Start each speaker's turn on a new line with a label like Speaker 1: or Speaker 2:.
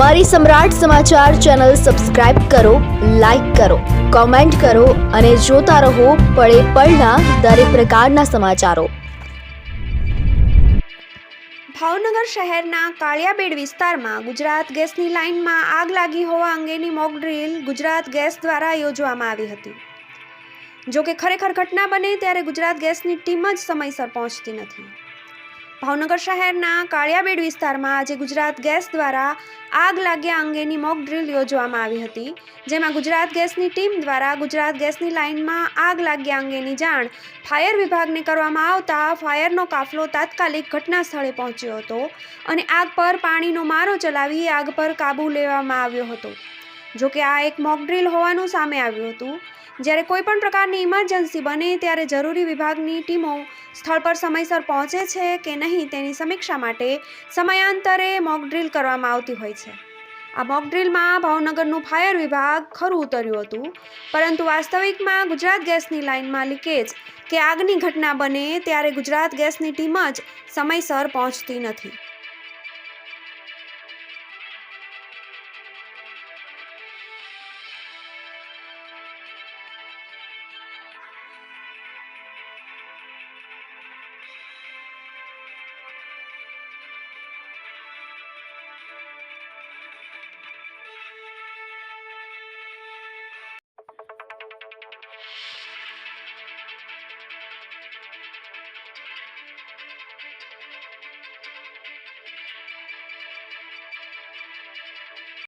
Speaker 1: અમારી સમ્રાટ સમાચાર ચેનલ સબસ્ક્રાઇબ કરો, લાઇક કરો, કોમેન્ટ કરો અને જોતા રહો પળે પળના દરેક પ્રકારના સમાચારો।
Speaker 2: ભાવનગર શહેરના કાળિયાબેડ વિસ્તારમાં ગુજરાત ગેસની લાઇનમાં આગ લાગી હોવા અંગેની મોક ડ્રીલ ગુજરાત ગેસ દ્વારા યોજવામાં આવી હતી। જો કે ખરેખર ઘટના બને ત્યારે ગુજરાત ગેસની ટીમ જ સમયસર પહોંચતી નથી। ભાવનગર શહેરના કાળિયાબેડ વિસ્તારમાં આજે ગુજરાત ગેસ દ્વારા આગ લાગ્યા અંગેની મોક ડ્રીલ યોજવામાં આવી હતી, જેમાં ગુજરાત ગેસની ટીમ દ્વારા ગુજરાત ગેસની લાઇનમાં આગ લાગ્યા અંગેની જાણ ફાયર વિભાગને કરવામાં આવતા ફાયરનો કાફલો તાત્કાલિક ઘટના સ્થળે પહોંચ્યો હતો અને આગ પર પાણીનો મારો ચલાવી આગ પર કાબૂ લેવામાં આવ્યો હતો। જો કે આ એક મોક ડ્રીલ હોવાનું સામે આવ્યું હતું। જ્યારે કોઈ પણ પ્રકારની ઇમરજન્સી બને ત્યારે જરૂરી વિભાગની ટીમો સ્થળ પર સમયસર પહોંચે છે કે નહીં તેની સમીક્ષા માટે સમયાંતરે મોક ડ્રીલ કરવામાં આવતી હોય છે। આ મોક ડ્રીલમાં ભાવનગરનું ફાયર વિભાગ ખરું ઉતર્યું હતું, પરંતુ વાસ્તવિકમાં ગુજરાત ગેસની લાઇનમાં લીકેજ કે આગની ઘટના બને ત્યારે ગુજરાત ગેસની ટીમ જ સમયસર પહોંચતી નથી।